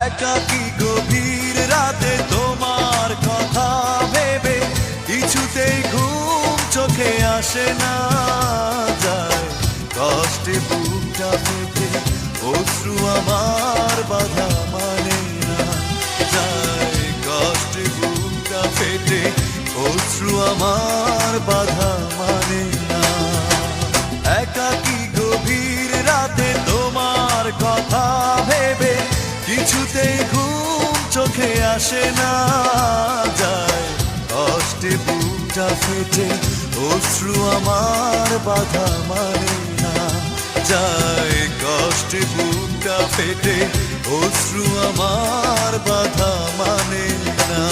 একাকী গভীর রাতে তোমার কথা ভেবে কিছুতেই ঘুম চোখে আসে না, যায় কষ্টে বুকটা ফেটে অশ্রু আমার বাধা মানে না, যায় কষ্টে বুকটা ফেটে অশ্রু আমার বাধা মানে না। একাকী গভীর রাতে তোমার কথা ভেবে কিছুতেই ঘুম চোখে আসে না, যায় কষ্টে বুকটা ফেটে অশ্রু আমার বাধা মানে না, যায় কষ্টে বুকটা ফেটে অশ্রু আমার বাধা মানে না।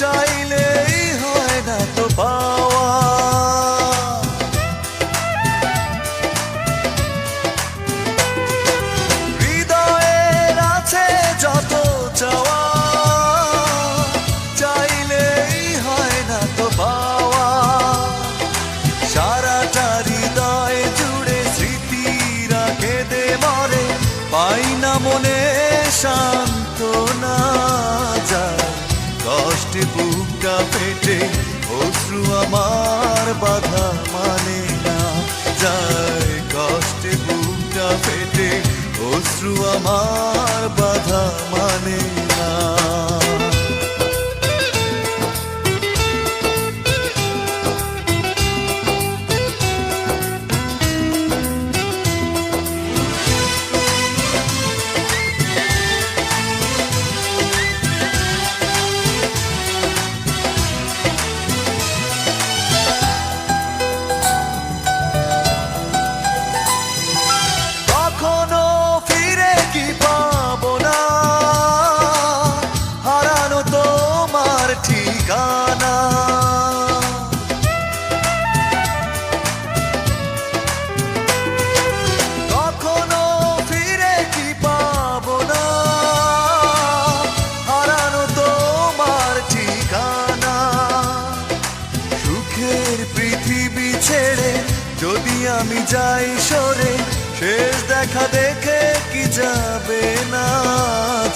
চাইলেই হয় না তো পাওয়া, হৃদয়ের আছে যত চাওয়া, চাইলেই হয় না তো পাওয়া, সারাটা হৃদয় জুড়ে স্মৃতিরা কেঁদে মরে, পাই না মনে সান্ত্বনা, যায় কষ্টে বুকটা ফেটে অশ্রু আমার বাধা মানে না, যায় কষ্টে বুকটা ফেটে অশ্রু আমার বাধা মানে না। ঠিকানা কখনো ফিরে কি পাবো না, হারানো তোমার ঠিকানা, সুখের পৃথিবী ছেড়ে যদি আমি যাই সরে, শেষ দেখা দেখে কি যাবে না,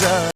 যায়